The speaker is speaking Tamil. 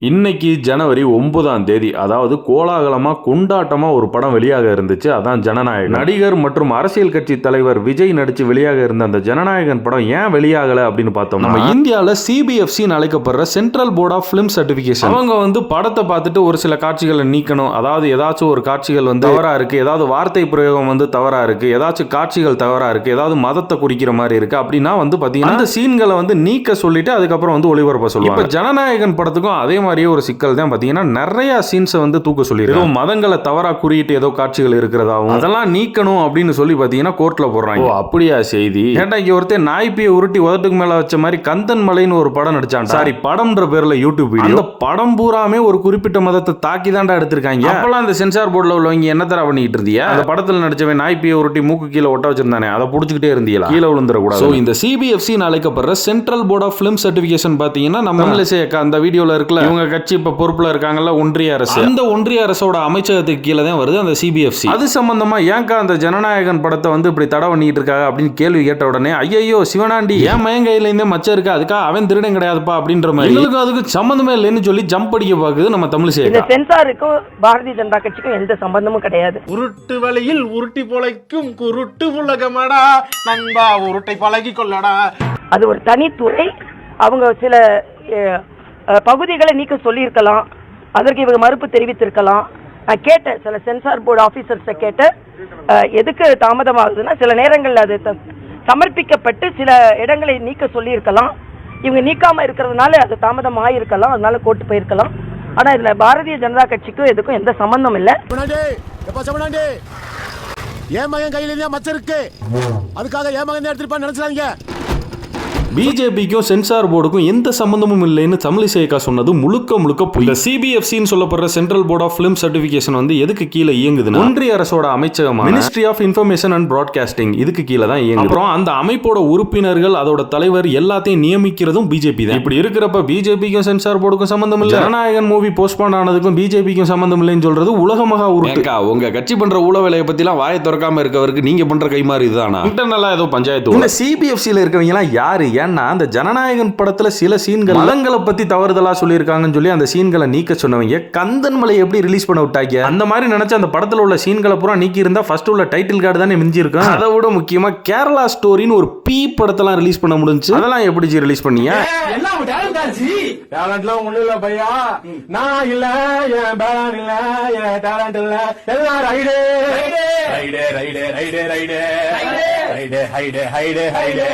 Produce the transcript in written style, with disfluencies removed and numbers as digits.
இன்னைக்கு ஜனவரி 9ஆம் தேதி, அதாவது கோலாகலமா கொண்டாட்டமா ஒரு படம் வெளியாக இருந்துச்சு. அதான் ஜனநாயகன். நடிகர் மற்றும் அரசியல் கட்சி தலைவர் விஜய் நடிச்சு வெளியாக இருந்த அந்த ஜனநாயகன் படம் ஏன் வெளியாகல அப்படின்னு பார்த்தோம். நம்ம இந்தியாவில் CBFC அழைக்கப்படுற central board of film certification, அவங்க படத்தை பார்த்துட்டு ஒரு சில காட்சிகளை நீக்கணும். அதாவது ஏதாச்சும் ஒரு காட்சிகள் தவறா இருக்கு, ஏதாவது வார்த்தை பிரயோகம் தவறா இருக்கு, ஏதாச்சும் காட்சிகள் தவறா இருக்கு, ஏதாவது மதத்தை குறிக்கிற மாதிரி இருக்கு அப்படின்னா பாத்தீங்கன்னா அந்த சீன்களை நீக்க சொல்லிட்டு அதுக்கப்புறம் ஒளிபரப்ப சொல்லுவாங்க. இப்ப ஜனநாயகன் படத்துக்கும் அதே மாதிரியே ஒரு சிக்கல் தான். பாத்தீங்கன்னா நிறைய சீன்ஸ் தூக்க சொல்லிருக்காங்க. மதங்களை தவறா குறியிட்டு ஏதோ காட்சிகள் இருக்கிறதாவும் அதெல்லாம் நீக்கணும் அப்படின்னு சொல்லி பாத்தீங்கன்னா கோர்ட்ல போடுறாங்க. அப்படியா செய்தி? கேட்டாக்கி ஒருத்தர் நாய்ப்பியை உருட்டி உதட்டுக்கு மேல வச்ச மாதிரி கந்தன் மலைன்னு ஒரு படம் நடிச்சான். சாரி, படம்ன்ற பேர்ல யூடியூப் வீடியோ. அந்த படம் பூராமே ஒரு குறிப்பிட்ட மதத்தை தாக்கி தாண்டா எடுத்திருக்காங்க. அப்பெல்லாம் அந்த சென்சார் போர்டுல உள்ளவங்க என்ன தர பண்ணிட்டு இருந்தியா? அந்த படத்துல நடிச்சவன் நாய்ப்பியை உருட்டி மூக்கு கீழே ஒட்ட வச்சிருந்தானே, அதை புடிச்சுக்கிட்டே இருந்தீங்களா? கீழே விழுந்துட கூடாது. இந்த CBFC அழைக்கப்படுற central board of film certification பாத்தீங்கன்னா நம்ம அந்த வீடியோல இருக்குல்ல, இவங்க கட்சி இப்ப பொறுப்புல இருக்காங்கல்ல ஒன்றிய அரசு, அந்த ஒன்றிய அரசோட அமைச்சகத்துக்கு கீழே தான் வருது அந்த CBFC. அது சம்பந்தமா ஏன்கா அந்த ஜனநாயகன் படத்தை இப்படி தடை பண்ணிட்டு இருக்காங்க அப்படின்னு கேள்வி கேட்ட உடனே, ஐயோ சிவனாண்டி என் மயன் கையில இருந்தே மச்சம் இருக்கா, அதுக்காக அவன் திருடன் கிடையாதுப்பா அப்படின்ற மாதிரி எங்களுக்கு அதுக்கு சம்பந்தமே இல்லைன்னு சொல்லி ஜம்ப் அடிக்க பாக்குது நம்ம தமிழ் செய்தி. இந்த சென்சாருக்கும் பாரதிய ஜனதா கட்சிக்கும் எந்த சம்பந்தமும் கிடையாது. உருட்டு வழியில் உருட்டி பொழைக்கும் குருட்டு உலகமடா நண்பா, உருட்டை பழகி கொள்ளடா. அது ஒரு தனித்துறை. அவங்க சில பகுதிகளை நீக்க சொல்லியிருக்கலாம், அதற்கு இவங்க மறுப்பு தெரிவித்திருக்கலாம். நான் கேட்டேன், சில சென்சார் போர்டு ஆபீசர்ஸை கேட்டேன், எதுக்கு தாமதமாகுதுன்னா சில நேரங்களில் அது சமர்ப்பிக்கப்பட்டு சில இடங்களை நீக்க சொல்லியிருக்கலாம். இவங்க நீக்காம இருக்கிறதுனால அது தாமதம் ஆகியிருக்கலாம், அதனால கோர்ட்டு போயிருக்கலாம். ஆனா இதுல பாரதிய ஜனதா கட்சிக்கும் எதுக்கும் எந்த சம்பந்தம் இல்லை. என் மகன் கையில மச்சம் இருக்கு, அதுக்காக என் மகன் எடுத்துட்டு நினைச்சாங்க. பிஜேபிக்கும் சென்சார் போர்டுக்கும் எந்த சம்பந்தமும் இல்லைன்னு தமிழிசைக்கா சொன்னது முழுக்க பொய். இந்த CBFCன்னு சொல்லப்படுற central board of film certification எதுக்கு கீழே இயங்குதுன்னா ஒன்றிய அரசோட அமைச்சகமான ministry of information and broadcasting, இதுக்கு கீழே தான் இயங்குது. அப்புறம் அந்த அமைப்போட உறுப்பினர்கள் அதோட தலைவர் எல்லாத்தையும் நியமிக்கிறதும் பிஜேபி தான். இப்படி இருக்கிறப்ப பிஜேபிக்கும் சென்சார் போர்டுக்கும் சம்பந்தம் இல்லை, ஜனநாயகன் மூவி போஸ்ட்போன் ஆனதுக்கும் பிஜேபிக்கும் சம்பந்தம் இல்லைன்னு சொல்றது உலகமாக உருட்டு. உங்க கட்சி பண்ற ஊழ வேலையை பத்தி எல்லாம் வாயை திறக்காம இருக்கவருக்கு நீங்க பண்ற கைமாறு இதுதானா? இன்டர்னலா ஏதோ பஞ்சாயத்து. இந்த CBFCல இருக்கவங்க எல்லாம் யாரு? ஏன்னா அந்த ஜனநாயகன் படத்துல சில சீன்கள் மதங்களை பத்தி தவறுதலா சொல்லியிருக்காங்கன்னு சொல்லி அந்த சீன்களை நீக்க சொன்னவங்க கந்தன் மலை எப்படி ரிலீஸ் பண்ண விட்டாங்க? அந்த மாதிரி நினைச்சு அந்த படத்துல உள்ள சீன்களை பூரா நீக்கி இருந்தா ஃபர்ஸ்ட் உள்ள டைட்டில் கார்டு தானே மிஞ்சி இருக்கும். அதை விட முக்கியமா கேரளா ஸ்டோரின்னு ஒரு படத்தெல்லாம் ரிலீஸ் பண்ண முடிஞ்சு, அதெல்லாம் எப்படி ரிலீஸ் பண்ணீங்க? டேலண்ட்லாம் ஒண்ணு இல்ல பையா, நான் இல்ல, என் பேலன் இல்ல, என் டேலண்ட் இல்ல, எல்லாம் ரைடே ரைடே ரைடே ரைடே ரைடே ரைடே ரைடே ரைடே ரைடே ரைடே.